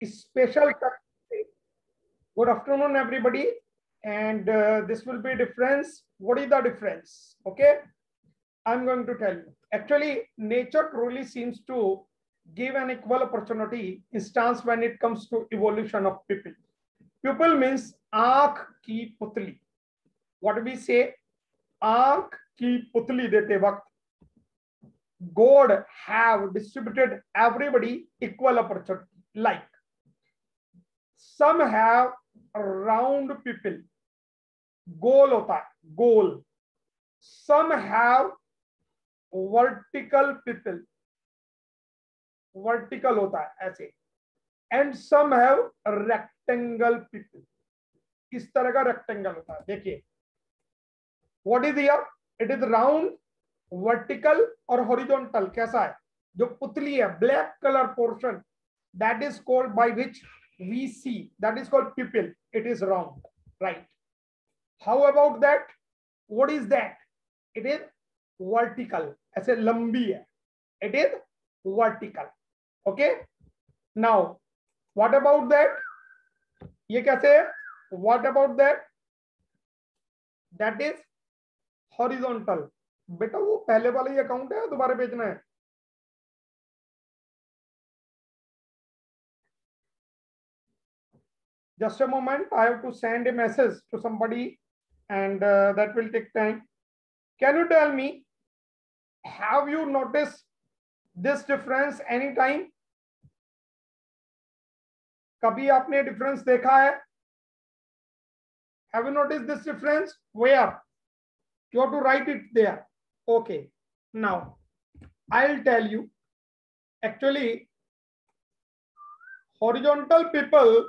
special. Good afternoon, everybody. And this will be difference. What is the difference? Okay, I'm going to tell you. Actually, nature truly seems to give an equal opportunity instance when it comes to evolution of people. Pupil means आँख की पुतली. What we say, आँख की पुतली देते वक्त God have distributed everybody equal opportunity. Like some have round people, गोल होता है, गोल. Some have vertical people, vertical होता है ऐसे. And some have rectangle people. इस तरह का rectangle होता है. देखिए, what is here? It is round, vertical और horizontal. कैसा है? जो पुतली है, black color portion, that is called by which we see, that is called pupil. It is round, right? How about that? What is that? It is vertical. ऐसे लंबी है. It is vertical. Okay. Now, what about that? ये कैसे है? What about that? That is horizontal. बेटा वो पहले वाला ही अकाउंट है, दोबारा भेजना है. Just a moment, I have to send a message to somebody and that will take time. Can you tell me, have you noticed this difference anytime? कभी आपने difference देखा है? Have you noticed this difference? Where? You have to write it there. Okay. Now, I'll tell you. Actually, horizontal people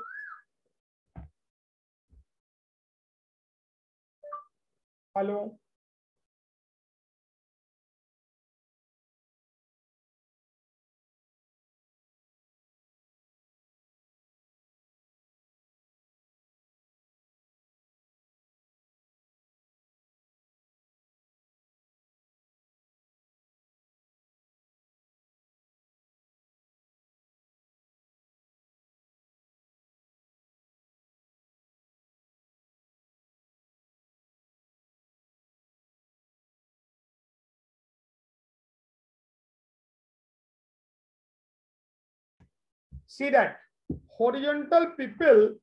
hello. See that horizontal people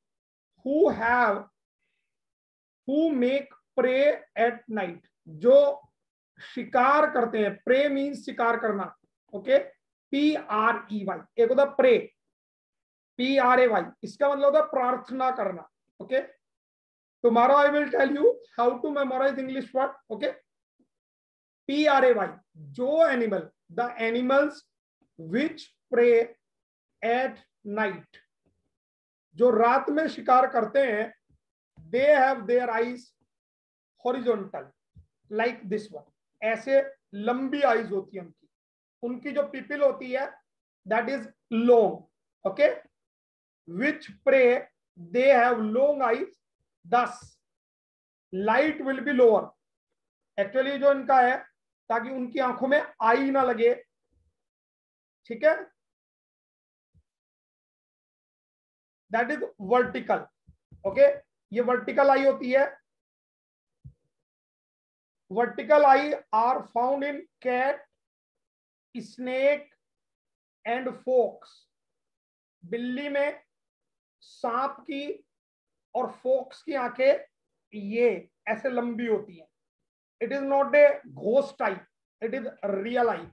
who make prey at night, जो शिकार करते हैं. Pray means शिकार करना. Okay, PREY. एक होता pray, PRAY. इसका मतलब होता है प्रार्थना करना. Okay, tomorrow I will tell you how to memorize English word. Okay, PRAY. जो animal, the animals which prey at night, जो रात में शिकार करते हैं, they have their eyes horizontal like this one. ऐसे लंबी आईज होती है उनकी. उनकी जो पीपल होती है that is long. Okay, which prey they have long eyes, thus light will be lower. Actually जो इनका है ताकि उनकी आंखों में आई ना लगे. ठीक है, that is vertical. Okay, ये vertical eye होती है. Vertical eye are found in cat, snake and fox. बिल्ली में, सांप की और फोक्स की आंखें ये ऐसे लंबी होती हैं. It is not a ghost I, it is real I.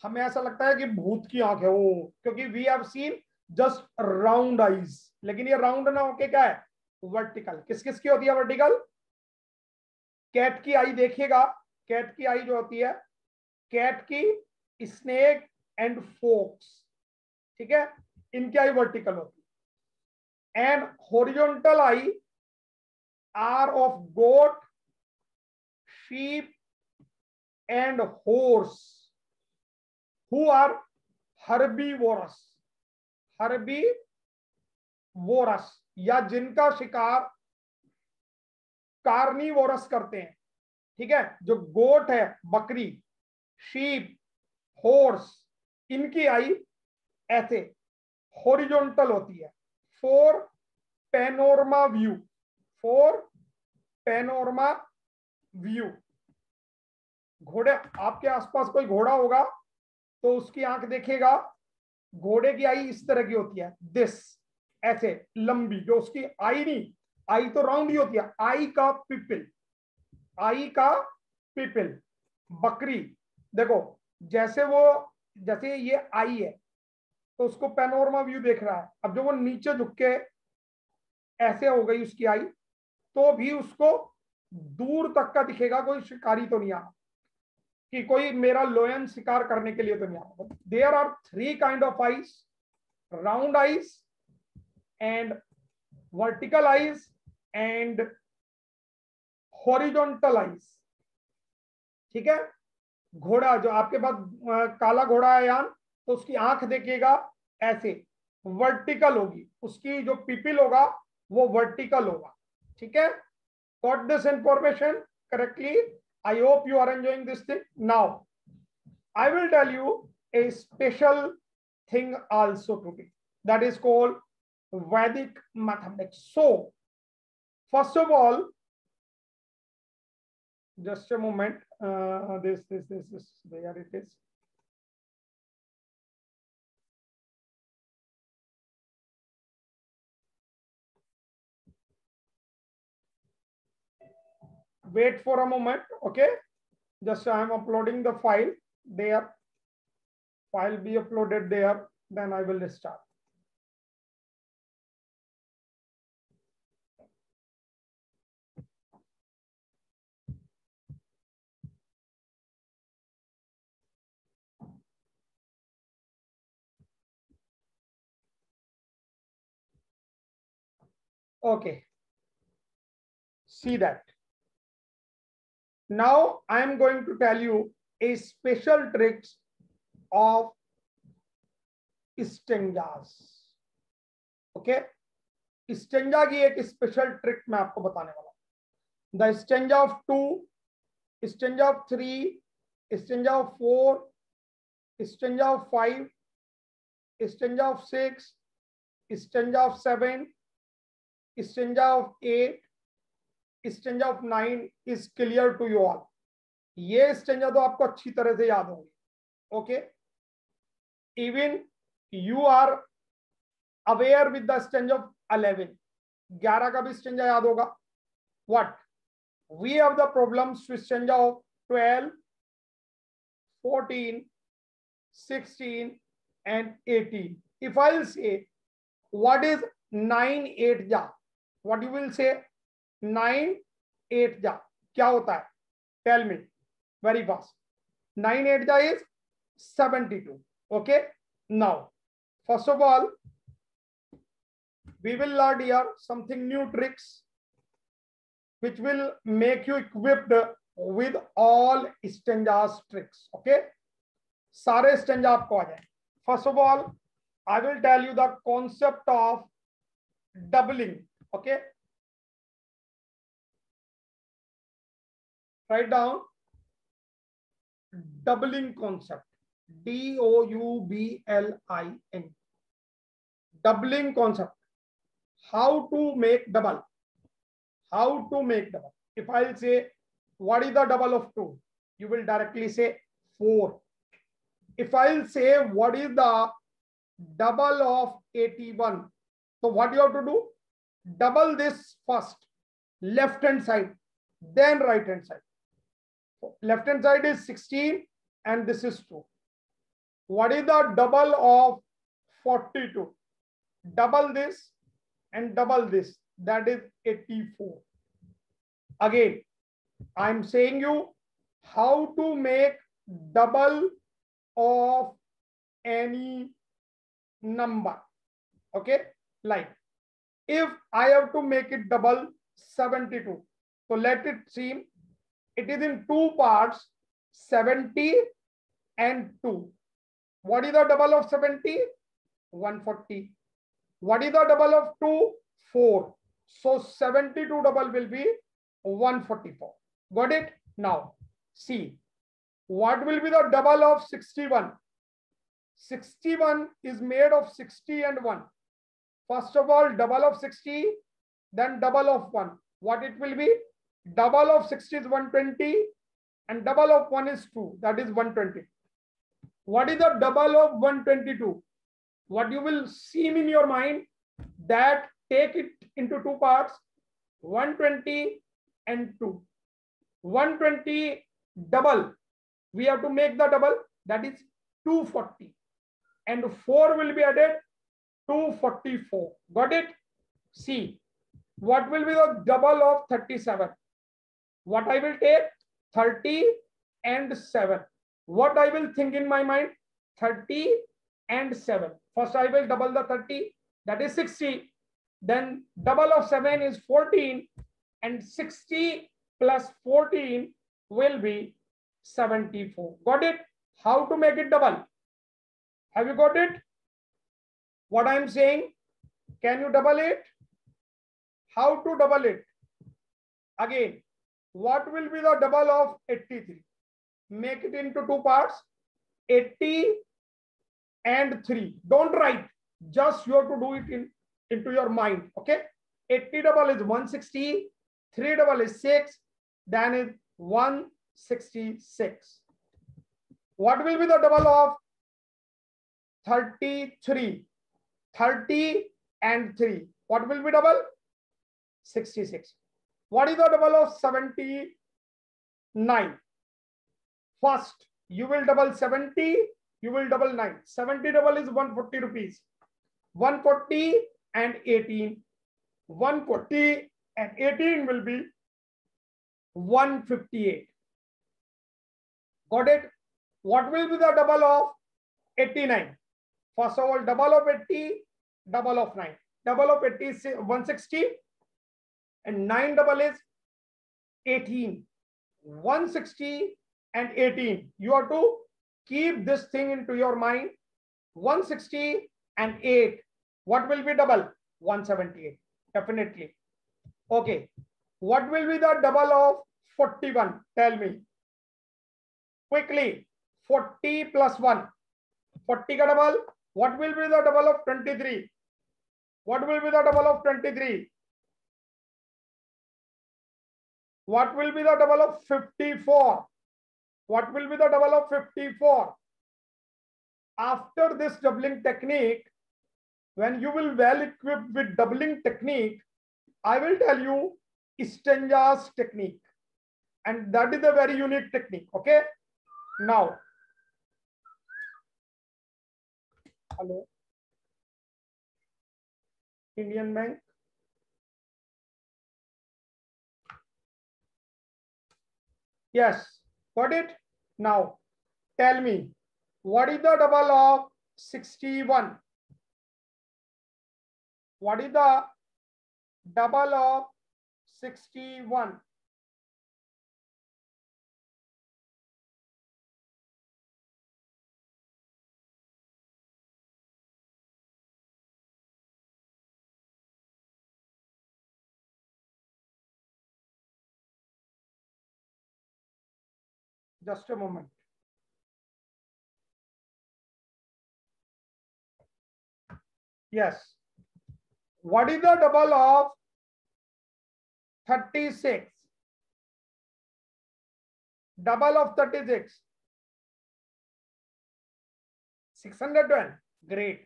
हमें ऐसा लगता है कि भूत की आंखें हो, क्योंकि we have seen just round eyes. लेकिन ये राउंड ना होके क्या है, वर्टिकल. किस किस की होती है वर्टिकल? कैट की आई देखिएगा. कैट की आई जो होती है, कैट की, स्नेक एंड फोक्स, ठीक है, इनकी आई वर्टिकल होती है. And horizontal eye are of goat, sheep and horse who are herbivorous. Herbivorous या जिनका शिकार कार्निवोरस करते हैं. ठीक है, जो गोट है, बकरी, शीप, हॉर्स, इनकी आई ऐसे हॉरिजॉन्टल होती है. for panorama view, for panorama view. घोड़े, आपके आसपास कोई घोड़ा होगा तो उसकी आंख देखेगा, घोड़े की आई इस तरह की होती है, दिस, ऐसे लंबी, जो उसकी आई नहीं, आई तो राउंड ही होती है, आई का पिपिल, आई का पिपिल. बकरी देखो, जैसे वो, जैसे ये आई है तो उसको पैनोरमा व्यू देख रहा है. अब जो वो नीचे झुक के ऐसे हो गई उसकी आई, तो भी उसको दूर तक का दिखेगा, कोई शिकारी तो नहीं आ रहा, कि कोई मेरा लोयन शिकार करने के लिए तो नहीं आ रहा. There are 3 kind of eyes, round eyes and vertical eyes and horizontal eyes. ठीक है. घोड़ा, जो आपके पास काला घोड़ा है यान, तो उसकी आंख देखिएगा ऐसे वर्टिकल होगी, उसकी जो पिपिल होगा वो वर्टिकल होगा. ठीक है. Got this information correctly? I hope you are enjoying this thing. Now, I will tell you a special thing also today, that is called Vedic mathematics. So, first of all, just a moment. This, there it is. Wait for a moment, okay? Just I am uploading the file there. File be uploaded there, then I will start. Okay. See that. Now I am going to tell you a special tricks of stanzas. Okay, stanza की एक special trick मैं आपको बताने वाला हूं. The stanza of 2, stanza of 3, stanza of 4, stanza of 5, stanza of 6, stanza of 7, stanza of 8, stanza of 9 is clear to you all. ये stanza तो आपको अच्छी तरह से याद होंगे. Okay, even you are aware with the stanza of 11. 11 का भी स्टेंजा याद होगा. What we have the problems with stanza of 12, 14, 16 and 18. If I'll say what is 9 8 ja, what you will say? 9 8 ja क्या होता है? Tell me very fast. 9 8 ja is 72. Okay, now first of all we will learn here something new tricks which will make you equipped with all stanzas tricks. Okay, सारे stanza आपको आ जाए. First of all I will tell you the concept of doubling. Okay, write down doubling concept, DOUBLIN. Doubling concept. How to make double, how to make double. If I say what is the double of 2, you will directly say 4. If I'll say what is the double of 81, so what you have to do? Double this first, left hand side, then right hand side. Left hand side is 16 and this is 2. What is the double of 42? Double this and double this, that is 84. Again, I'm saying you how to make double of any number. Okay, like if I have to make it double 72, so let it seem it is in 2 parts, 70 and 2. What is the double of 70? 140. What is the double of 2? 4. So 72 double will be 144. Got it? Now see what will be the double of 61. 61 is made of 60 and 1. First of all, double of 60, then double of 1. What it will be? Double of 60 is 120 and double of 1 is 2. That is 120. What is the double of 122? What you will see in your mind, that take it into two parts, 120 and 2. 120 double. We have to make the double, that is 240. And 4 will be added, 244. Got it? See, what will be the double of 37? What I will take? 30 and 7. What I will think in my mind? 30 and 7. First I will double the 30, that is 60. Then double of 7 is 14 and 60 plus 14 will be 74. Got it? How to make it double? Have you got it? What I am saying? Can you double it? How to double it? Again, what will be the double of 83? Make it into two parts, 80 and 3. Don't write, just you have to do it into your mind. Okay, 80 double is 160, 3 double is 6, then is 166. What will be the double of 33? 30 and 3. What will be double? 66. What is the double of 79? First, you will double 70, you will double 9. 70 double is 140 rupees. 140 and 18. 140 and 18 will be 158. Got it? What will be the double of 89? First of all, double of 80, double of 9. Double of 80 is 160 and 9 double is 18. 160 and 18. You have to keep this thing into your mind. 160 and 8. What will be double? 178. Definitely. Okay. What will be the double of 41? Tell me. Quickly. 40 plus 1. 40 ka double. What will be the double of 23? What will be the double of 23? What will be the double of 54? What will be the double of 54? After this doubling technique, when you will well equipped with doubling technique, I will tell you Stenja's technique. And that is a very unique technique. Okay. Now, hello, Indian Bank. Yes, got it? Now, tell me, what is the double of 61? What is the double of 61? Just a moment. Yes. What is the double of 36? Double of 36. 612. Great.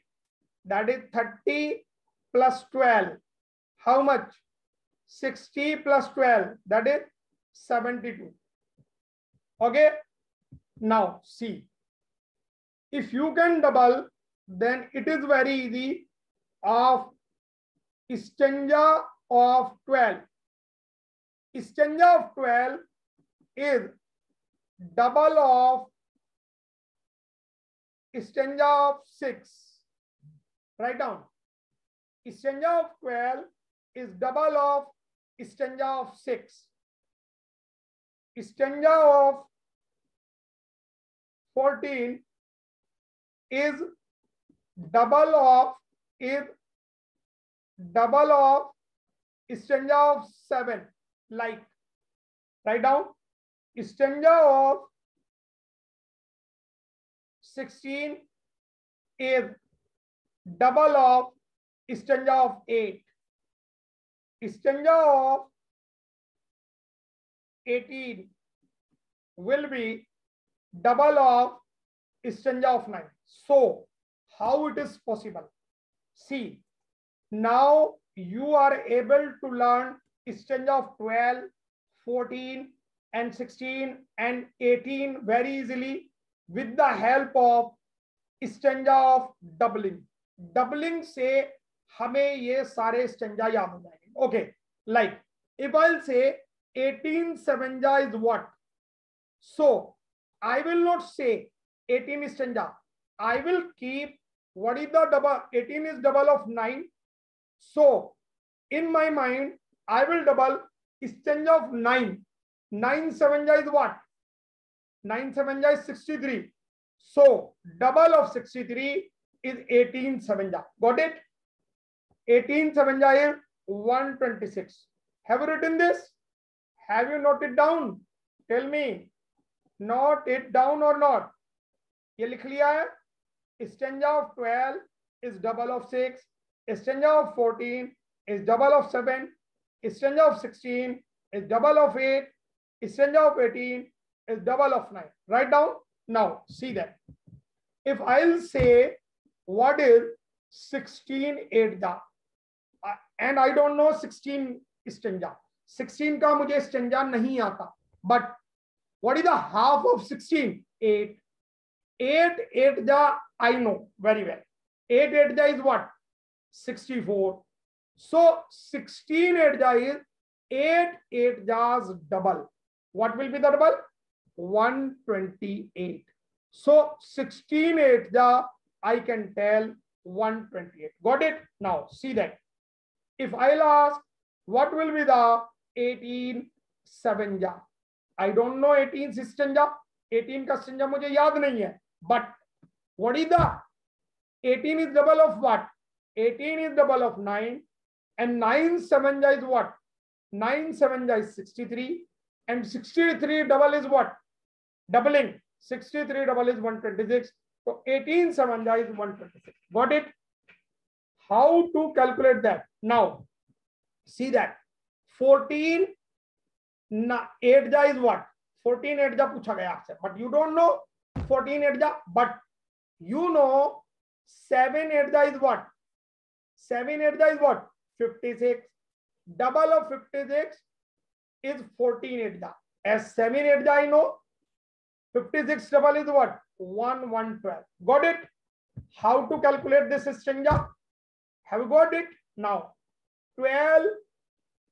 That is 30 plus 12. How much? 60 plus 12. That is 72. Okay. Now see. If you can double, then it is very easy. Of Stenja of 12. Stenja of 12 is double of Stenja of 6. Write down. Stenja of 12 is double of Stenja of 6. Stenja of 14 is double of Stenja of 7. Like, write down. Stenja of 16 is double of Stanza of 8. Stanza of 18 will be double of stanza of 9. So how it is possible? See, now you are able to learn stanza of 12, 14 and 16 and 18 very easily with the help of stanza of doubling. Doubling से हमें ये सारे stanza याद हो जाएंगे. Okay, like if I'll say 18 stanza is what? So I will not say 18 stanza. I will keep what is the double? 18 is double of 9. So in my mind, I will double stanza of 9. 9 stanza is what? 9 stanza is 63. So double of 63 is 18 stanza. Got it? 18 stanza is 126. Have you written this? Have you noted down? Tell me. Note it down or not? ये लिख लिया है. Stanza of 12 is double of 6. Stanza of 14 is double of 7. Stanza of 16 is double of 8. Stanza of 18 is double of 9. Write down. Now see that. If I'll say what is 16 8 and I don't know 16 stanza. 16 का मुझे stanza नहीं आता. But what is the half of 16? 8. 8 8 I know very well. 8 8 is what? 64. So 16 8 is 8 8's double. What will be the double? 128. So 16 8 I can tell 128. Got it? Now see that. If I'll ask what will be the 18 7 I don't know 18 stanza. 18 का stanza मुझे याद नहीं है. But what is the 18 is double of what? 18 is double of 9 and 9 7 is what? 9 7 is 63 and 63 double is what? Doubling. 63 double is 126. So 18 7 is 126. Got it? How to calculate that? Now see that 14 8 is what? 14 8 पूछा गया आपसे. But you don't know 14 8 but you know 7 8 is what? 7 8 is what? 56. Double of 56 is 14 8. As 7 8 I know, 56 double is what? 1 112. Got it? How to calculate this stanza? Have you got it? Now 12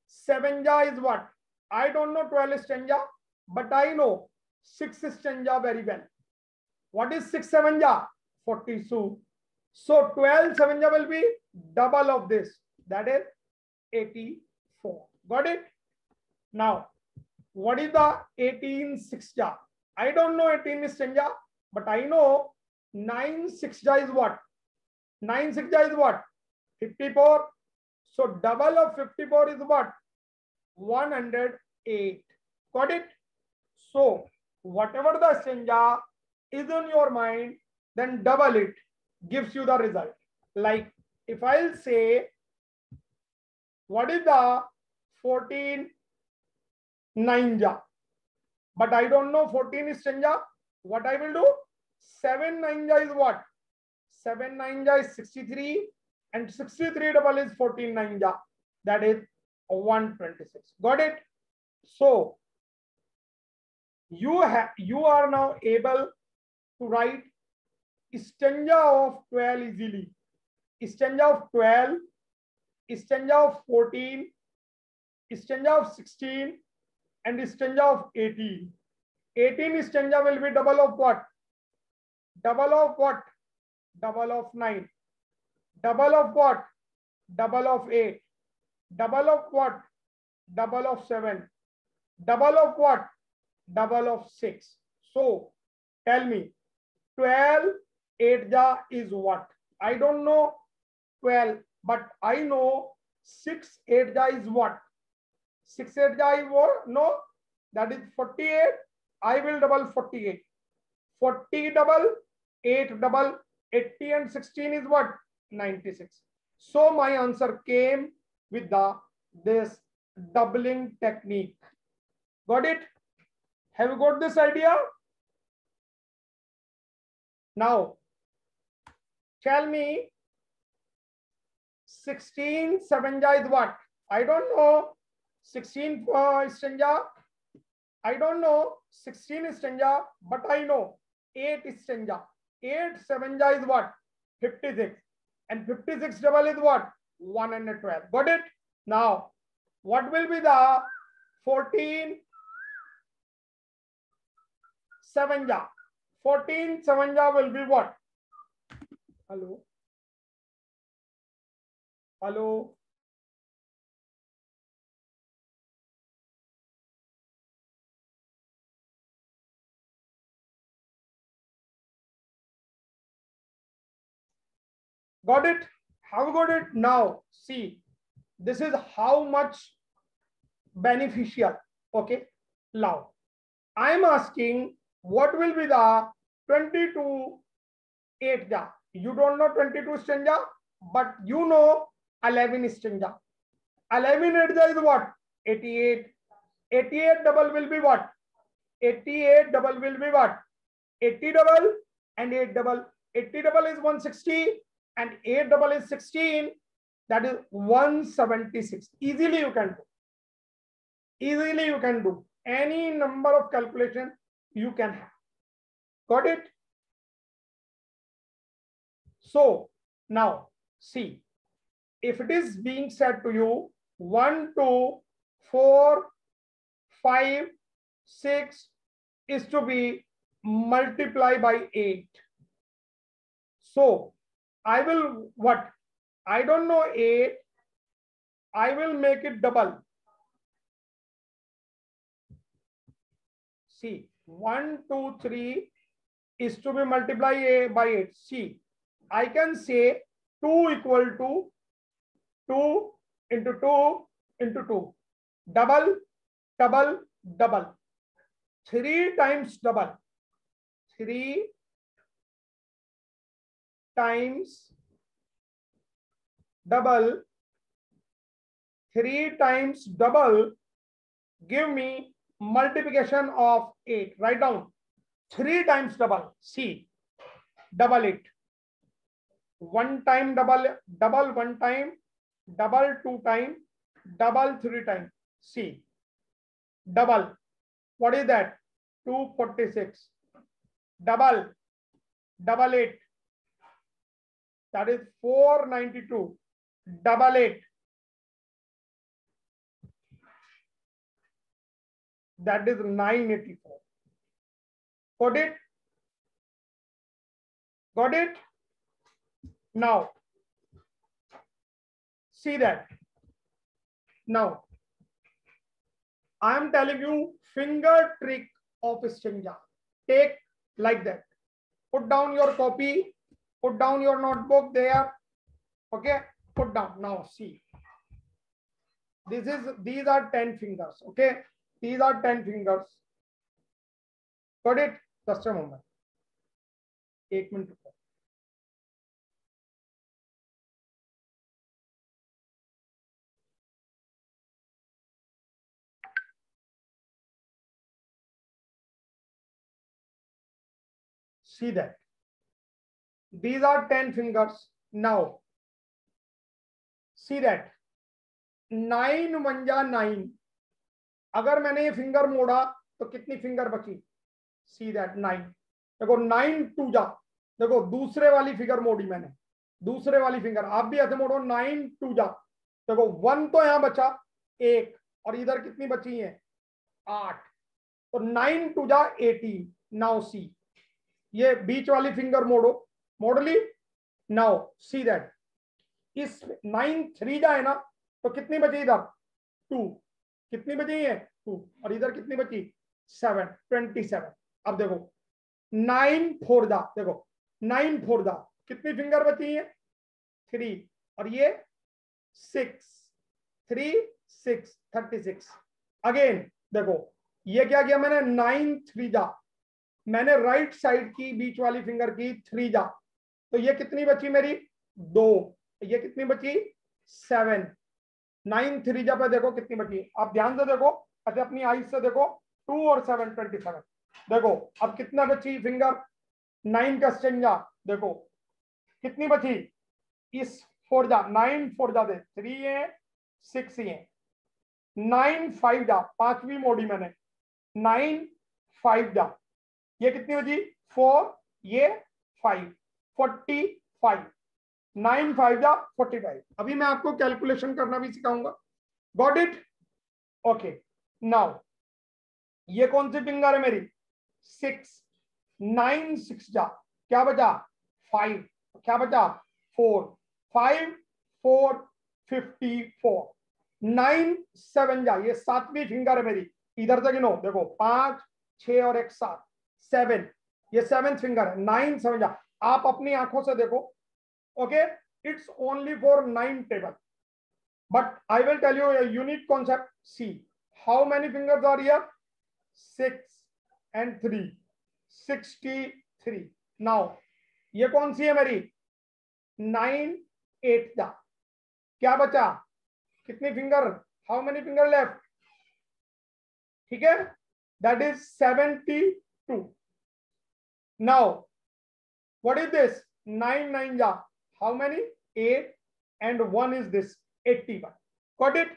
7 is what? I don't know 12 stanza, but I know 6 stanza very well. What is 6 7 42. So 12 7 will be double of this. That is 84. Got it? Now, what is the 18 6 I don't know 18 stanza, but I know 9 6 is what? 9 6 is what? 54. So double of 54 is what? 108. Got it? So whatever the stanza is in your mind, then double it, gives you the result. Like if I'll say what is the 14 9 but I don't know 14 stanza, what I will do? 7 9 is what? 7 9 is 63 and 63 double is 14 9 that is 126. Got it? So you are now able to write stanza of 12 easily. Stanza of 12, stanza of 14, stanza of 16 and stanza of 18. 18 stanza will be double of what? Double of what? Double of 9. Double of what? Double of 8. Double of what? Double of 7. Double of what? Double of 6. So tell me 12 8 is what? I don't know 12, but I know 6 8 is what? 6 8 is what? No, that is 48. I will double 48. 40 double, 8 double, 80 and 16 is what? 96. So my answer came with this doubling technique. Got it? Have you got this idea? Now, tell me, 16 Savanja is what? I don't know. 16 stanza. I don't know 16 stanza, but I know 8 stanza. 8 Savanja is what? 56. And 56 double is what? 112. Got it? Now, what will be the 14 Savanja? 14 Savanja will be what? Hello? Hello? Got it? Have you got it? Now, see, this is how much beneficial. Okay? Now, I am asking what will be the 22 8 ja. You don't know 22 stanza, but you know 11 stanza. 11 8 ja is what? 88. 88 double will be what? 88 double will be what? 80 double and 8 double. 80 double is 160 and 8 double is 16. That is 176. Easily you can do. Easily you can do. Any number of calculation you can have. Got it? So now see, if it is being said to you 1, 2, 4, 5, 6 is to be multiplied by 8. So I will what? I don't know 8. I will make it double. See, 1, 2, 3 is to be multiplied by 8. See, I can say 2 equal to 2 into 2 into 2. Double, double, double. 3 times double. 3 times double. 3 times double give me multiplication of 8. Write down 3 times double. See, double it. 1 time double, double 1 time, double 2 time, double 3 time. See, double. What is that? 246. Double, double 8. That is 492. Double 8. That is 984. Got it? Got it? Now, see that. Now, I am telling you finger trick of stanza. Take like that. Put down your copy. Put down your notebook there. Okay. Put down. Now see. These are 10 fingers. Okay. These are 10 fingers. Got it? Just a moment. 1 minute. See that. These are 10 fingers. Now, see that. 9 1 जा 9. अगर मैंने ये finger मोड़ा तो कितनी finger बची? See that 9. देखो 9 2 जा. देखो दूसरे वाली फिंगर मोड़ी मैंने. दूसरे वाली फिंगर आप भी ऐसे मोड़ो 9 2 जा. देखो 1 तो यहां बचा 1 और इधर कितनी बची है? 8. तो 9 2 जा 18. नाउ सी, ये बीच वाली फिंगर मोड़ो. मोड़ ली. नाउ सी दैट इस 9 3 जा है ना, तो कितनी बची इधर? 2. कितनी बची है? 2. और इधर कितनी बची? 7. 27. अब देखो 9 4 जा. देखो 9 4 जा कितनी फिंगर बची है? 3. और ये 6 3 6 36. अगेन देखो ये क्या किया मैंने? 9 3 जा. मैंने राइट साइड की बीच वाली फिंगर की 3 जा. तो ये कितनी बची मेरी? 2. ये कितनी बची 7, 9 3 जा पे देखो कितनी बची, आप ध्यान से देखो, अच्छा अपनी आईज से देखो, 2 और 7 27। देखो अब कितना बची फिंगर 9 का स्टेंजा, देखो कितनी बची, इस 4 जा 9 4 जा दे 3 है 6 है, 9 5 जा, पांचवी मोड़ी मैंने 9 5 जा, ये कितनी बची 4, ये 5 45, 9 5 जा 45। अभी मैं आपको कैलकुलेशन करना भी सिखाऊंगा, गॉट इट, ओके। नाउ ये कौन सी फिंगर है मेरी 6, 9 6 जा, क्या बचा 5, क्या बचा 4, 5 4 54, 9 7 जा, ये सातवीं फिंगर है मेरी, इधर से गिनो देखो 5 6 और 1 7 7, ये 7th फिंगर है, 9 7 जा, आप अपनी आंखों से देखो, okay. It's only for 9 table, but I will tell you a unique concept. See how many fingers are here, 6 and 3 63। Now ये कौन सी है मेरी 9 8 जा, क्या बचा, कितनी finger, how many finger left, ठीक है, that is 72। Now what is this 9 9 जा, how many 8 and 1 is this 81, got it?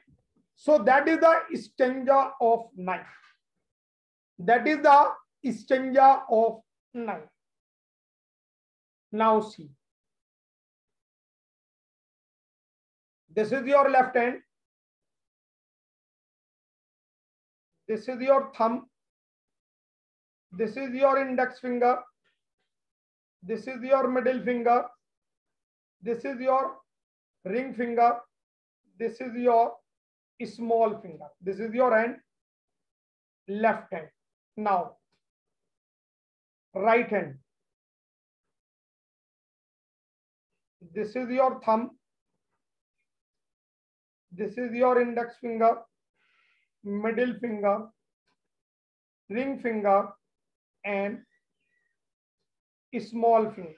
So that is the stanza of 9, that is the stanza of 9। now see, this is your left hand, this is your thumb, this is your index finger, this is your middle finger, this is your ring finger, this is your small finger, this is your hand, left hand। now right hand, this is your thumb, this is your index finger, middle finger, ring finger and small finger।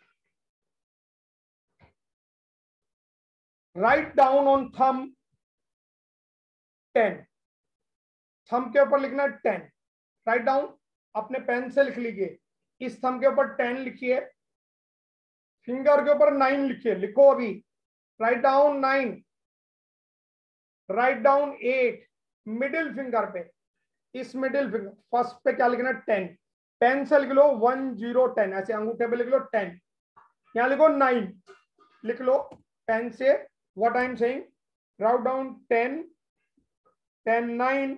write down on thumb 10, thumb के ऊपर लिखना 10, write down, अपने pen से लिख लीजिए, इस thumb के ऊपर 10 लिखिए, फिंगर के ऊपर 9 लिखिए, लिखो अभी, write down 9, write down 8, middle finger पे, इस मिडिल फिंगर फर्स्ट पे क्या लिखना 10, पेन से लिख लो 1 0 10, ऐसे अंगूठे पे लिख लो 10, यहां लिखो 9, लिख लो पेन से, what I am saying, write down 10 10 9,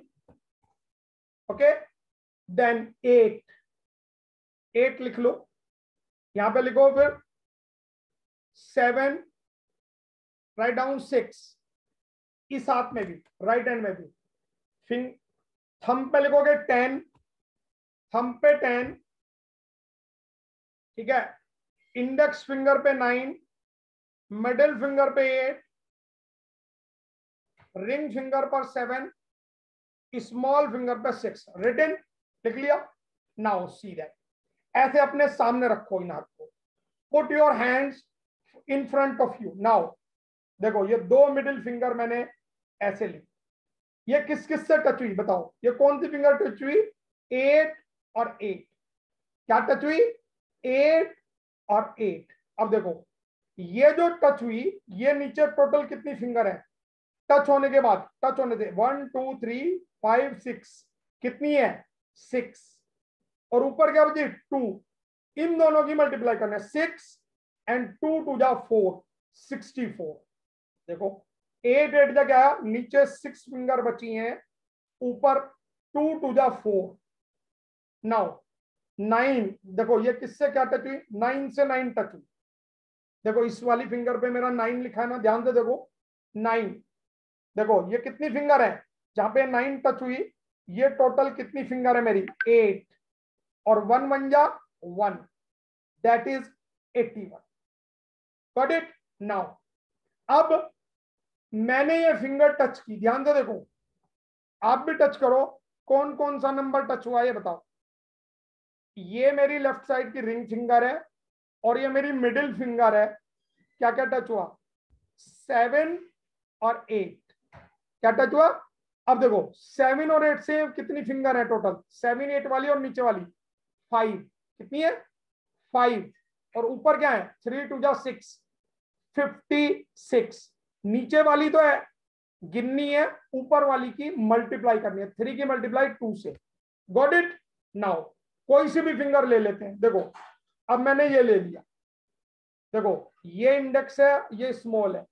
okay, then 8 लिख लो, यहां पे लिखो फिर 7, राइट डाउन 6, इस हाथ में भी राइट हैंड में भी, थंब पे लिखोगे 10, थंब पे 10, ठीक है, इंडेक्स फिंगर पे 9, मिडिल फिंगर पे 8, रिंग फिंगर पर 7, स्मॉल फिंगर पे 6, रिटन, लिख लिया। नाउ सी दैट, ऐसे अपने सामने रखो इन हाथ को, put your hands in front of you. Now देखो ये 2 मिडिल फिंगर मैंने ऐसे ली, ये किस किस से टच हुई बताओ, ये कौन सी फिंगर टच हुई 8 और 8, क्या टच हुई 8 और 8। अब देखो ये जो टच हुई, ये नीचे टोटल कितनी फिंगर है, टच होने के बाद, टच होने से 1 2 3 5 6, कितनी है 6, और ऊपर क्या बची 2, इन दोनों की मल्टीप्लाई करना है, 6 and 2 2 जा 4, 64। देखो 8 8 जा क्या आया, नीचे 6 फिंगर बची हैं, ऊपर 2 2 जा 4। नाउ 9, देखो ये किससे क्या टच हुई, 9 से 9 टच हुई, देखो इस वाली फिंगर पे मेरा 9 लिखा है ना, ध्यान से देखो 9, देखो ये कितनी फिंगर है, जहां पे 9 टच हुई, ये टोटल कितनी फिंगर है मेरी 8, और 1 1 जा 1, that is 81, got it. Now अब मैंने ये फिंगर टच की, ध्यान से देखो, आप भी टच करो, कौन कौन सा नंबर टच हुआ ये बताओ। ये मेरी लेफ्ट साइड की रिंग फिंगर है, और ये मेरी मिडिल फिंगर है, क्या क्या टच हुआ 7 और 8 क्या टच हुआ? अब देखो 7 और 8 से कितनी फिंगर है टोटल? 7 8 वाली और नीचे वाली 5, कितनी है? 5, और ऊपर क्या है? 3 2 जा 6, 56। नीचे वाली तो है गिननी है, ऊपर वाली की मल्टीप्लाई करनी है, 3 की मल्टीप्लाई 2 से। Got it? नाउ कोई सी भी फिंगर ले लेते हैं। देखो अब मैंने ये ले लिया, देखो ये इंडेक्स है, ये स्मॉल है।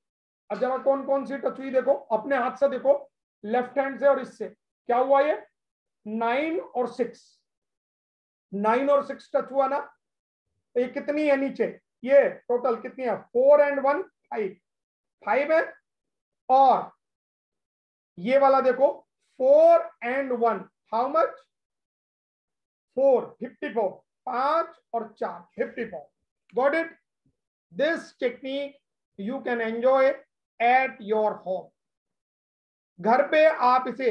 अब जरा कौन कौन सी टच हुई देखो अपने हाथ से, देखो लेफ्ट हैंड से और इससे क्या हुआ? ये 9 और 6, 9 और 6 टच हुआ ना? तो ये कितनी है नीचे? ये टोटल कितनी है? 4 and 1 5, 5 है। और ये वाला देखो 4 and 1 हाउ मच? 4, 54, 5 और 4 54। Got it? This technique you can enjoy at your home. घर पे आप इसे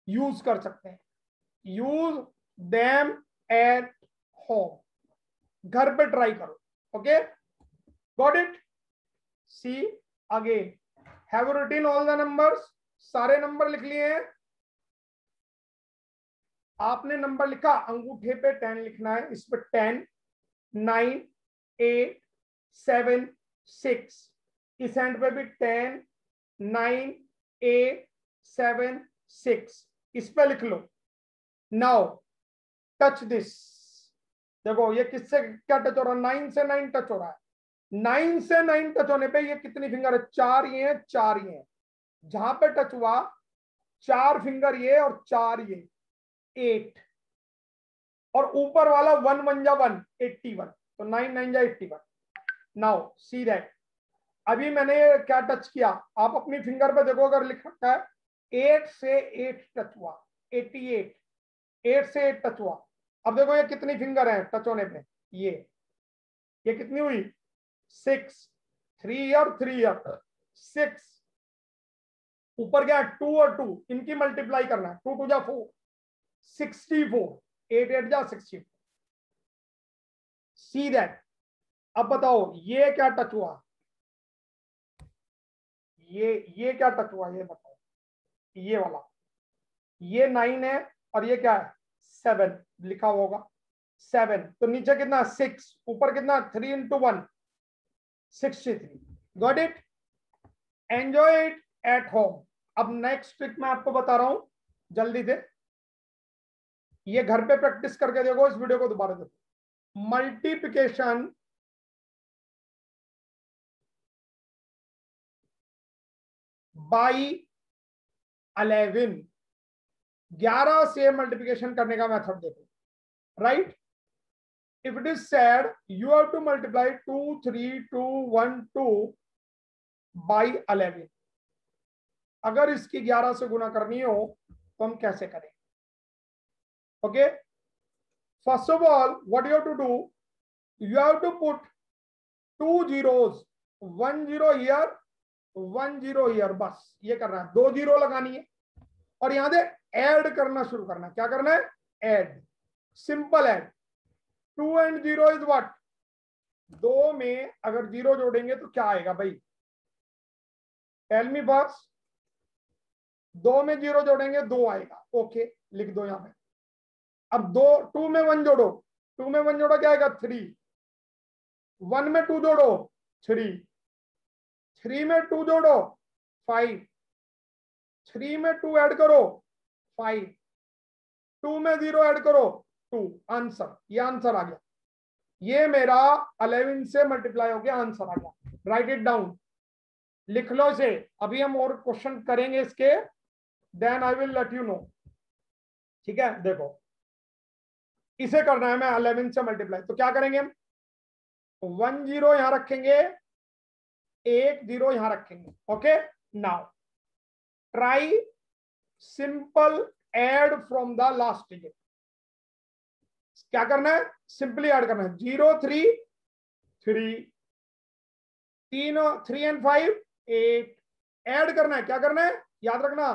यूज कर सकते हैं। यूज देम एट होम, घर पे ट्राई करो। Okay, got it? See again, have you written all the numbers? सारे नंबर लिख लिए हैं आपने? नंबर लिखा, अंगूठे पे 10 लिखना है, इस पे 10 9 8 7 6, इस हैंड पे भी 10 9 8 7 6, इस पे लिख लो। Now touch this. देखो ये किससे क्या टच हो रहा है? 9 से 9 टच हो रहा है। 9 से 9 टच होने पे ये कितनी फिंगर है? 4 ये है, 4 ये है। जहां पे टच हुआ 4 फिंगर ये और 4 ये, 8, और ऊपर वाला 1 1 जा 1 81, तो 9 9 जा 81। नाउ सी दैट, अभी मैंने क्या टच किया? आप अपनी फिंगर पे देखो, अगर लिख रखा है 8 से 8 टच हुआ, 88, 8 से 8 टच हुआ। अब देखो ये कितनी फिंगर है टच होने पे? ये कितनी हुई? 6, 3 और 3 और 6, ऊपर क्या? 2 और 2, इनकी मल्टीप्लाई करना है, 2 2 जा 4, 64, 8 8 जा 64। See that. अब बताओ ये क्या टच हुआ? ये क्या टच हुआ? ये बताओ, ये वाला, ये 9 है और ये क्या है? 7 लिखा होगा, 7, तो नीचे कितना? 6, ऊपर कितना? 3 into 1 63। Got it? Enjoy it at home. अब नेक्स्ट ट्रिक मैं आपको बता रहा हूं जल्दी से, ये घर पे प्रैक्टिस करके देखो, इस वीडियो को दोबारा देखो। मल्टीप्लिकेशन बाई 11, 11 से मल्टीप्लिकेशन करने का मेथड देखो। Right, if it is said you have to multiply 2 3 2 1 2 by 11, अगर इसकी 11 से गुना करनी हो तो हम कैसे करें? Okay, first of all what you have to do, you have to put 2 zeros, 1 0 here 1 0 here, बस ये करना है। 2 जीरो लगानी है और यहां से ऐड करना शुरू करना है। क्या करना है? Add, simple add. 2 and 0 is what? 2 में अगर 0 जोड़ेंगे तो क्या आएगा भाई? Tell me first. 2 में 0 जोड़ेंगे 2 आएगा, ओके लिख दो यहां पे। अब 2 में 1 जोड़ो, 2 में 1 जोड़ो क्या आएगा? 3, 1 में 2 जोड़ो 3, 3 में 2 जोड़ो 5, 3 में 2 ऐड करो 5, 2 में 0 ऐड करो 2, आंसर। ये आंसर आ गया, ये मेरा 11 से मल्टीप्लाई हो गया, आंसर आ गया। राइट इट डाउन, लिख लो इसे। अभी हम और क्वेश्चन करेंगे इसके, then I will let you know. ठीक है, देखो इसे करना है मैं 11 से मल्टीप्लाई, तो क्या करेंगे हम? 1 0 यहां रखेंगे, 1 0 यहां रखेंगे। Okay, now try simple add from the last digit. क्या करना है? सिंपली ऐड करना है। 0 3 3, 3 and 5 8, ऐड करना है। क्या करना है? याद रखना,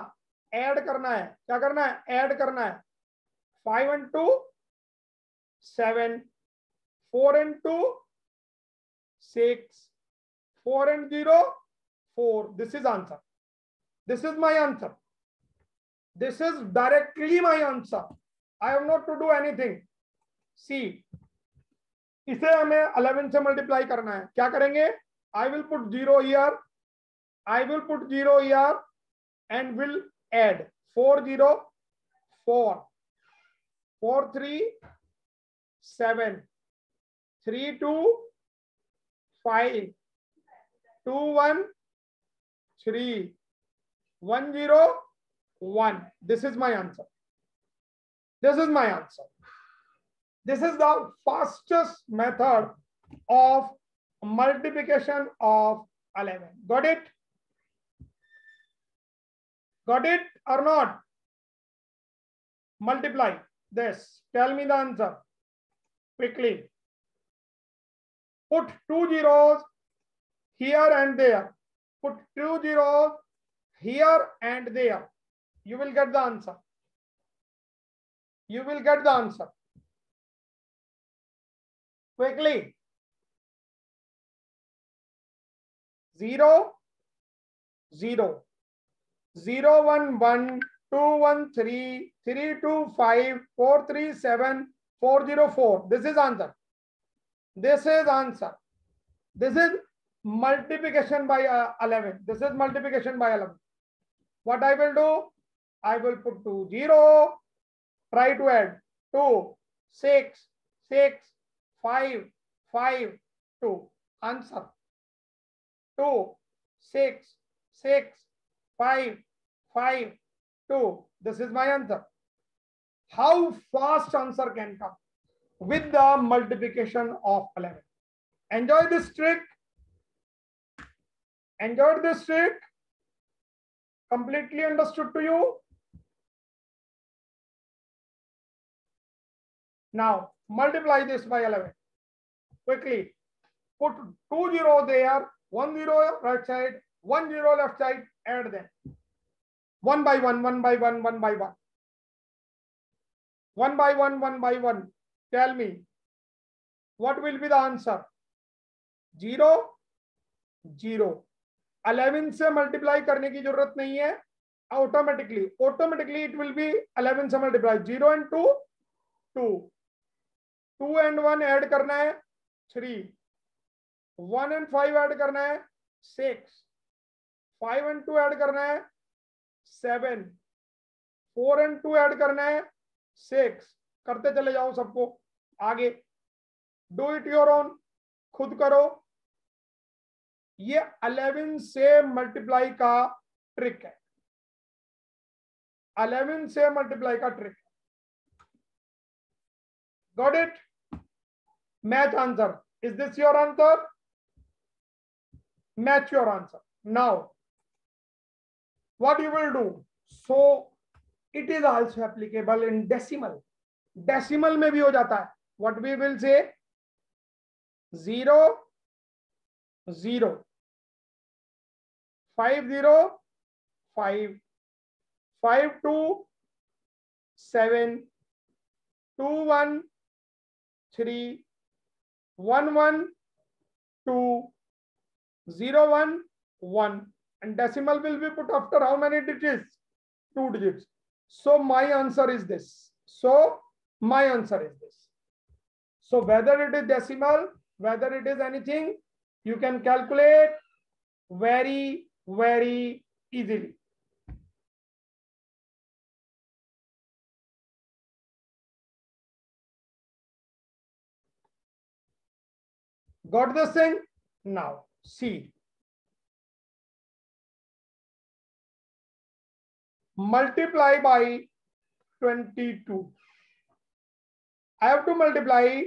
ऐड करना है। क्या करना है? ऐड करना है। 5 and 2 7, 4 and 2 6, 4 and 0, 4. This is answer. This is my answer. This is directly my answer. I have not to do anything. See, इसे हमें 11 से मल्टीप्लाई करना है. क्या करेंगे? I will put 0 here. I will put 0 here and will add 4 0 4 4 3 7 3 2 5 2 1 3 1 0 1. This is my answer. This is my answer. This is the fastest method of multiplication of 11. Got it? Got it or not? Multiply this. Tell me the answer quickly. Put 2 zeros here and there. Put 2 zeros here and there. You will get the answer. You will get the answer. Quickly. 0 0 0 1 1 2 1 3 3 2 5 4 3 7 4 0 4. This is answer. This is answer. This is multiplication by 11. This is multiplication by 11. What I will do? I will put 2 0. Try to add 2 6 6 5 5 2. Answer. 2 6 6 5 5 2. This is my answer. How fast answer can come with the multiplication of 11. Enjoy this trick. Enjoyed this trick? Completely understood to you? Now multiply this by 11. Quickly. Put 2 0 there, 1 0 right side, 1 0 left side, add them. 1 by 1, 1 by 1, 1 by 1. 1 by 1, 1 by 1. Tell me, what will be the answer? 0 0. 11 से multiply करने की जरूरत नहीं है. Automatically it will be 11 से multiply. 0 and 2 2. 2 and 1 add करना है 3. 1 and 5 add करना है 6. 5 and 2 ऐड करना है 7. 4 and 2 ऐड करना है 6. करते चले जाओ सबको आगे. Do it your own. खुद करो. ये 11 से मल्टीप्लाई का ट्रिक है. 11 से मल्टीप्लाई का trick. Got it? Match answer. Is this your answer? Match your answer. Now, what you will do? So, it is also applicable in decimal. Decimal में भी हो जाता है. What we will say? 0 0 5 0 5 5 2 7 2 1 3 1 1 2 0 1 1, and decimal will be put after how many digits? 2 digits. So my answer is this. So my answer is this. So whether it is decimal, whether it is anything, you can calculate very, very easily. Got this thing? Now see. Multiply by 22. I have to multiply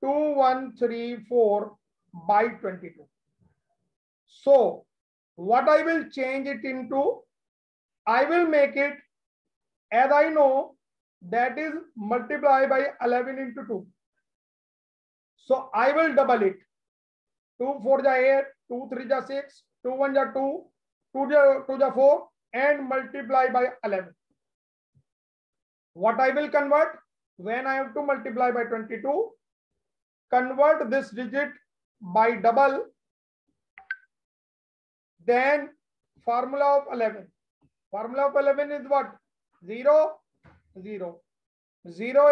2, 1, 3, 4 by 22. So what I will change it into, I will make it, as I know, that is multiply by 11 into 2. So I will double it. 2 4 ja 8, 2 3 ja 6, 2 1 ja 2, 2 ja 4, and multiply by 11. What I will convert? When I have to multiply by 22, convert this digit by double Then formula of 11. Formula of 11 is what? 0, 0, 0,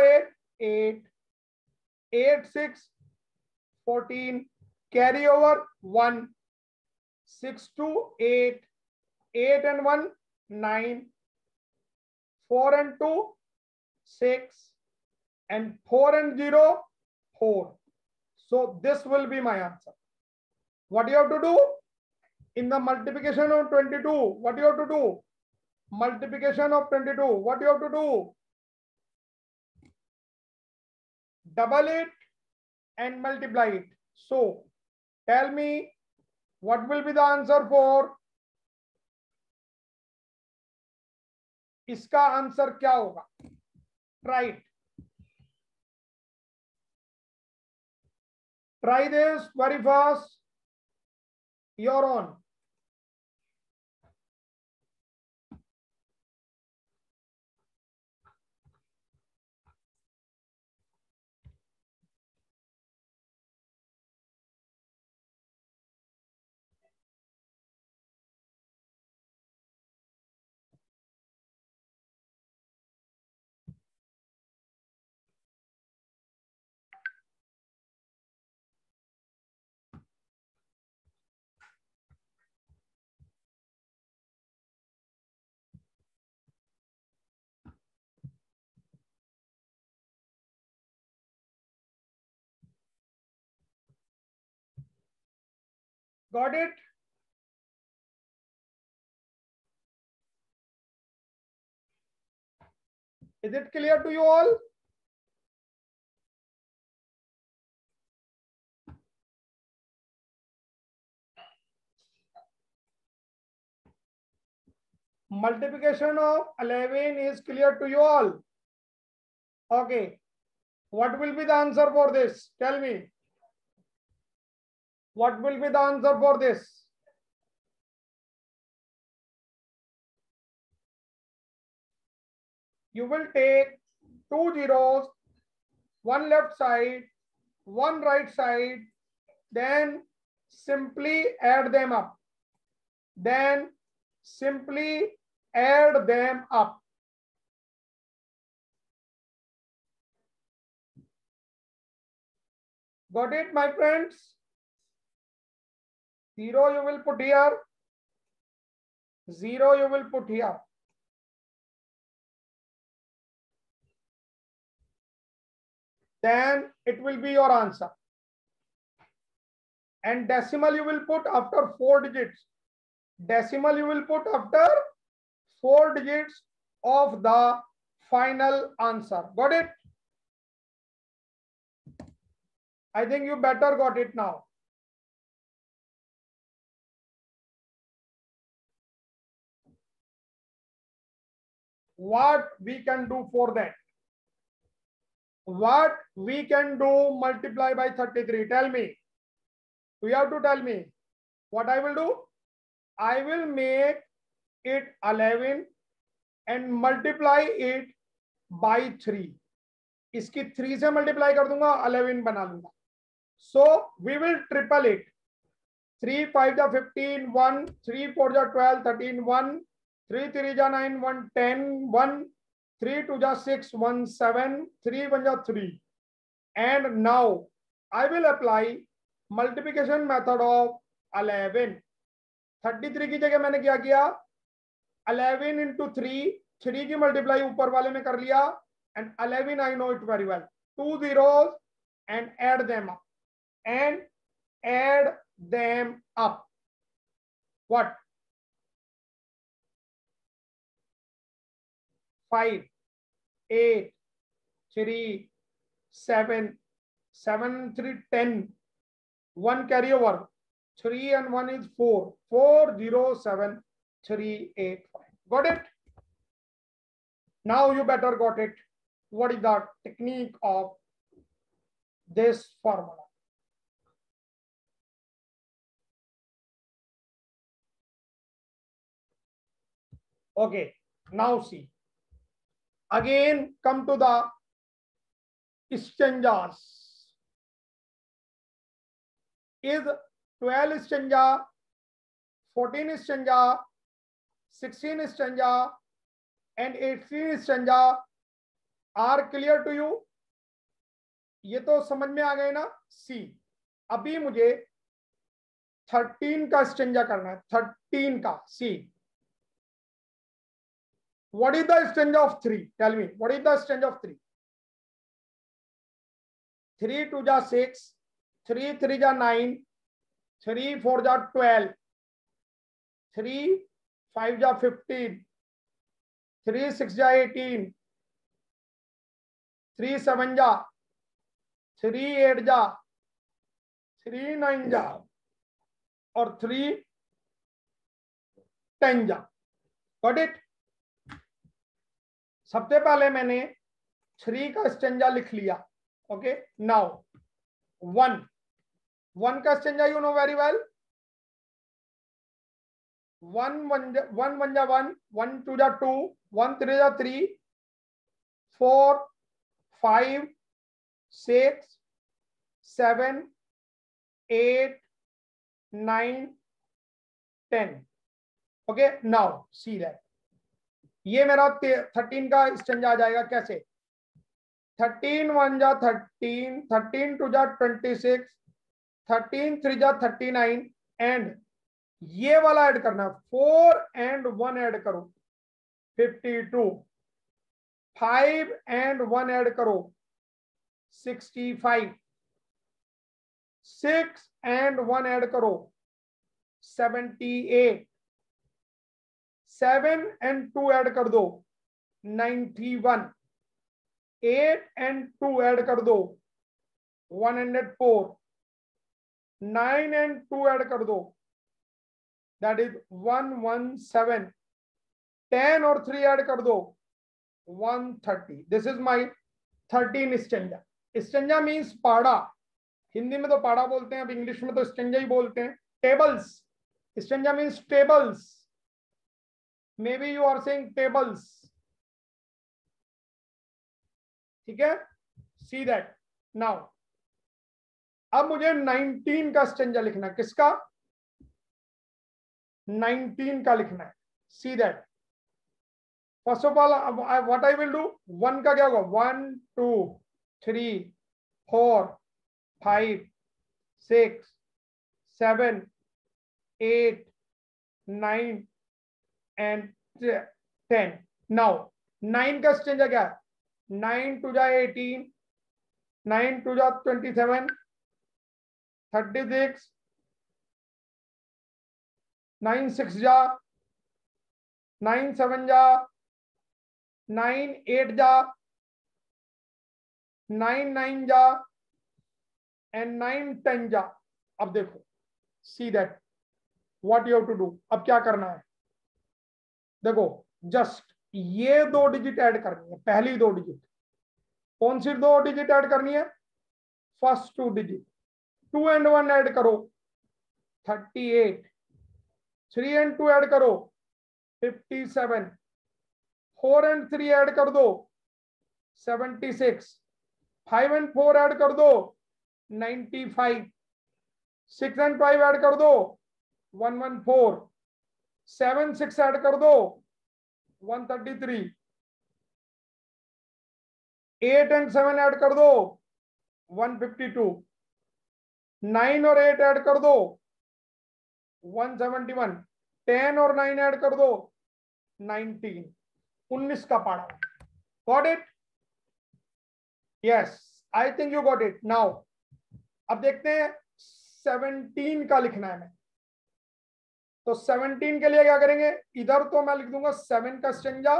8, 8, 8, 6, 14, carry over 1, 6, 2, 8, 8 and 1, 9, 4 and 2, 6, and 4 and 0, 4. So this will be my answer. What you have to do? In the multiplication of 22, what you have to do? Multiplication of 22, what you have to do? Double it and multiply it. So tell me what will be the answer for? इसका answer क्या होगा? Try it. Try this very fast. You're on. Got it? Is it clear to you all? Multiplication of 11 is clear to you all. Okay. What will be the answer for this? Tell me. What will be the answer for this? You will take two zeros, one left side, one right side, then simply add them up. Then simply add them up. Got it, my friends? 0 you will put here. 0 you will put here. Then it will be your answer. And decimal you will put after 4 digits. Decimal you will put after 4 digits of the final answer. Got it? I think you better got it now. What we can do for that? What we can do multiply by 33? Tell me. You have to tell me. What I will do? I will make it 11 and multiply it by 3. इसकी 3 से multiply कर दूंगा, 11 बना लूंगा. So we will triple it. 3 5 जा 15, 1, 3 4 जा 12, 13, 1, 3 3 जा 9, 1 10, 1, 3 2 जा 6, 1 7, 3 1 जा 3. And now I will apply multiplication method of 11. 33 की जगह मैंने क्या किया? 11 into 3, 3 की मल्टीप्लाई ऊपर वाले में कर लिया. And 11 I know it very well. 2 zeros and add them up. And add them up. What? 5, 8, 3, 7, 7, 3, 10. 1 carry over. 3 and 1 is 4. 4, 0, 7, 3, 8, 5. Got it? Now you better got it. What is the technique of this formula? Okay, now see. Again, come to the exchangers. Is 12 exchanger 14 stanza, 16 stanza and 18 stanza are clear to you? ये तो समझ में आ गए ना? सी, अभी मुझे 13 का stanza करना है, 13 का। सी, what is the stanza of 3? Tell me, what is the stanza of 3? 3 2 जा 6, 3 3 जा 9, 3 4 जा 12, 3 5 जा 15, 3 6 जा 18, 3 7 जा, 3 8 जा, 3 9 जा और 3 10 जा। Got it? सबसे पहले मैंने 3 का स्टेंजा लिख लिया। ओके, नाउ 1 का stanza you know very well. 1 1 जा 1, 1 2 जा 2, 1 3 जा 3, 4 5 6 7 8 9 10। ओके, नाउ सी दैट ये मेरा 13 का स्टेंजा आ जाएगा। कैसे? 13 1 जा 13, 13 2 जा 26, 13 3 जा 39 एंड ये वाला ऐड करना, 4 and 1 ऐड करो 52, 5 and 1 ऐड करो 65, 6 and 1 ऐड करो 78, 7 and 2 ऐड कर दो 91, 8 and 2 ऐड कर दो 104, 9 and 2 ऐड कर दो that is 117, 10 और 3 ऐड कर दो 130। This is my 13 stanza. Stanza means पाड़ा, हिंदी में तो पाड़ा बोलते हैं, अब इंग्लिश में तो स्टेंजा ही बोलते हैं। Tables, stanza means tables, maybe you are saying tables. ठीक है, सी दैट। नाउ अब मुझे 19 का स्टेंजा लिखना है। किसका? 19 का लिखना है। See that first of all what I will do, 1 का क्या होगा? 1 2 3 4 5 6 7 8 9 and 10। नाउ 9 का स्टेंजा क्या है? 9 2 जा 18, 9 2 जा 27, 36, 9 6 जा, 9 7 जा, 9 8 जा, 9 9 जा एंड 9 10 जा। अब देखो, see that what you have to do. अब क्या करना है? देखो, जस्ट ये 2 डिजिट ऐड करनी है, पहली 2 डिजिट। कौन सी 2 डिजिट ऐड करनी है? First 2 digit. 2 and 1 ऐड करो 38, 3 and 2 ऐड करो 57, 4 and 3 ऐड कर दो 76, 5 and 4 ऐड कर दो 95, 6 and 5 ऐड कर दो 114, 7 6 ऐड कर दो 133, 8 and 7 ऐड कर दो 152, 9 और 8 ऐड कर दो 171, 10 और 9 ऐड कर दो 19। 19 का पाड़ा। Got it? Yes, I think you got it. Now अब देखते हैं 17 का लिखना है मैं। तो 17 के लिए क्या करेंगे? इधर तो मैं लिख दूंगा 7 का स्टेंजा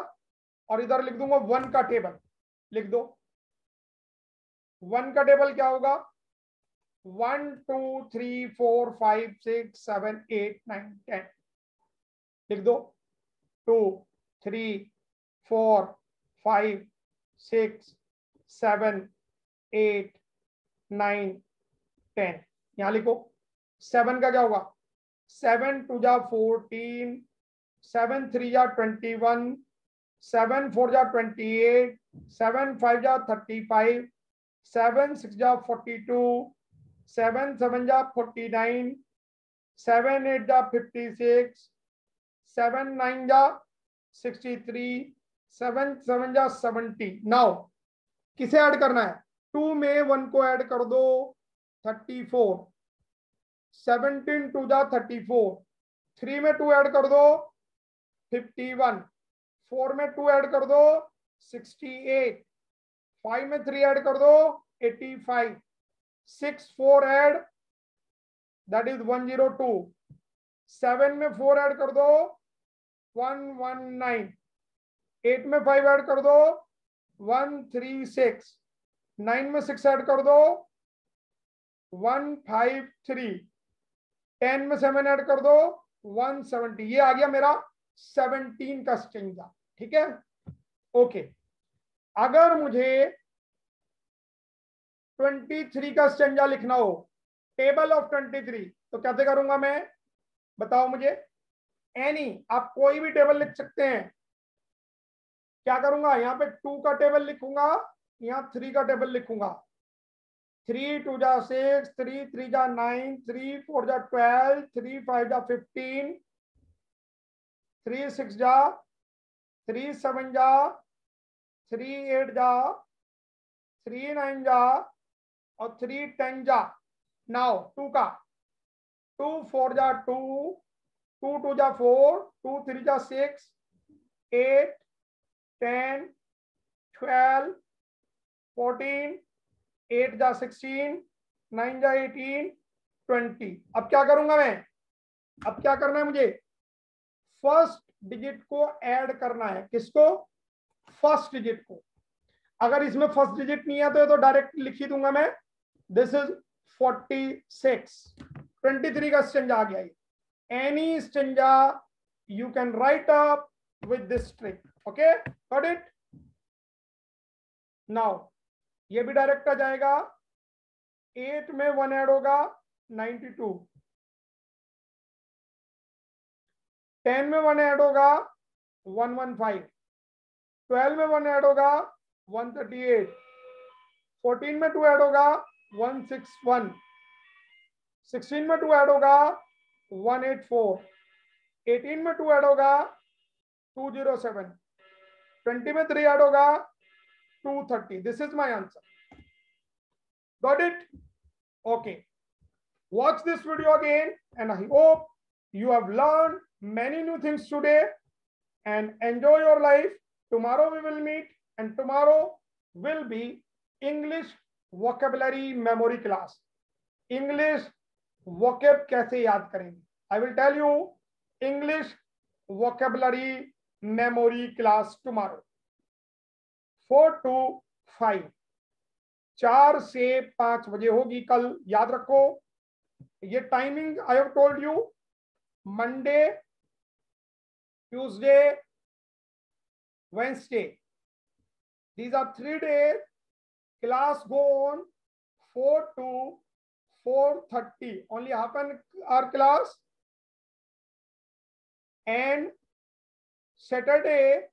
और इधर लिख दूंगा 1 का टेबल। लिख दो 1 का टेबल क्या होगा? 1 2 3 4 5 6 7 8 9 10। लिख दो 2 3 4 5 6 7 8 9 10। यहां लिखो 7 का क्या होगा? 7 2 जा 14, 7 3 जा 21, 7 4 जा 28, 7 5 जा 35, 7 6 जा 42, 7 7 जा 49, 7 8 जा 56, 7 9 जा 63, 7 7 जा 70। नाउ किसे ऐड करना है? 2 में 1 को ऐड कर दो 34, 17 2 जा 34, 3 में 2 ऐड कर दो 51, 4 में 2 ऐड कर दो 68, 5 में 3 ऐड कर दो 85, 6 4 ऐड दैट इज 102, 7 में 4 ऐड कर दो 119, 8 में 5 ऐड कर दो 136, 9 में 6 ऐड कर दो 153, 10 में 7 ऐड कर दो 170। ये आ गया मेरा 17 का स्टेंजा। ठीक है, ओके। अगर मुझे 23 का स्टेंजा लिखना हो, टेबल ऑफ 23, तो कैसे करूंगा मैं? बताओ मुझे। एनी, आप कोई भी टेबल लिख सकते हैं। क्या करूंगा? यहाँ पे 2 का टेबल लिखूंगा, यहाँ 3 का टेबल लिखूंगा। 3 2 जा 6, 3 3 जा 9, 3 4 जा 12, 3 5 जा 15, 3 6 जा, 3 7 जा, 3 8 जा, 3 9 जा और 3 10 जा। नाउ 2 का 2 4 जा 2, 2 2 जा 4, 2 3 जा 6, 8 10 12 14, 8 जा 16, 9 जा 18 20। अब क्या करूंगा मैं? अब क्या करना है मुझे? फर्स्ट डिजिट को ऐड करना है। किसको? फर्स्ट डिजिट को। अगर इसमें फर्स्ट डिजिट नहीं है तो डायरेक्ट लिख ही दूंगा मैं। This is 46। 23 का स्टेंजा आ गया। Any stanza you can write up with this trick. Okay, got it? Now ये भी डायरेक्ट आ जाएगा। 8 में 1 ऐड होगा 92, 10 में 1 ऐड होगा 115, 12 में 1 ऐड होगा 138, 14 में 2 ऐड होगा 161, 16 में 2 ऐड होगा 184, 18 में 2 ऐड होगा 207, 20 में 3 ऐड होगा 230। This is my answer. Got it? Okay. Watch this video again and I hope you have learned many new things today and enjoy your life. Tomorrow we will meet and tomorrow will be English vocabulary memory class. English vocab कैसे याद करेंगे? I will tell you English vocabulary memory class tomorrow 4 to 5, 4 से 5 बजे होगी कल। याद रखो ये timing I have told you. Monday, Tuesday, Wednesday, these are 3 days. Class go on 4 to 4:30, only half an hour class. And Saturday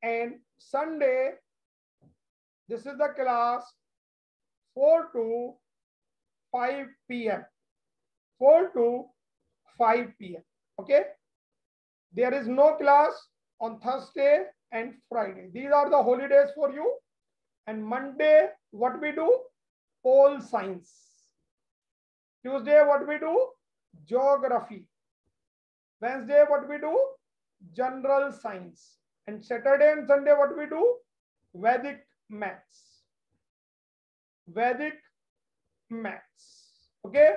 and Sunday, this is the class 4 to 5 p.m. 4 to 5 p.m. Okay, there is no class on Thursday and Friday. These are the holidays for you. And Monday, what we do? Pole science. Tuesday, what we do? Geography. Wednesday, what we do? General science. And Saturday and Sunday, what we do? Vedic maths. Vedic maths. Okay.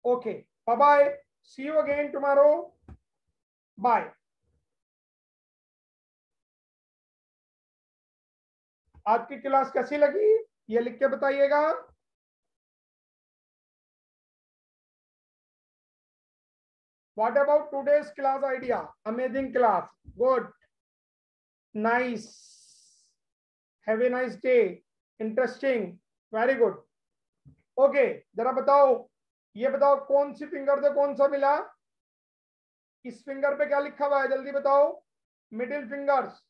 Okay. Bye bye. See you again tomorrow. Bye. आज की class कैसी लगी ये लिख के बताइएगा। What about today's class idea? Amazing class. Good. Nice. Have a nice day. Interesting. Very good. Okay. जरा बताओ, ये बताओ कौन सी फिंगर से कौन सा मिला? इस फिंगर पे क्या लिखा हुआ है? जल्दी बताओ। Middle fingers.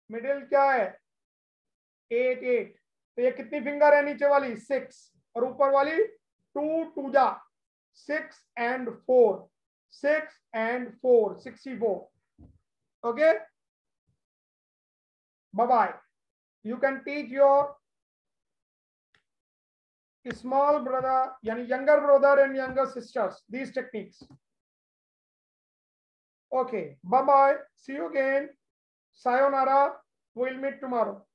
मिडिल क्या है? 8 8। तो ये कितनी फिंगर है नीचे वाली 6 और ऊपर वाली 2 2 जा 6 and 4 6 and 4 64. Okay, bye bye. You can teach your small brother, yani younger brother and younger sisters these techniques. Okay, bye bye. See you again. Sayonara. We'll meet tomorrow.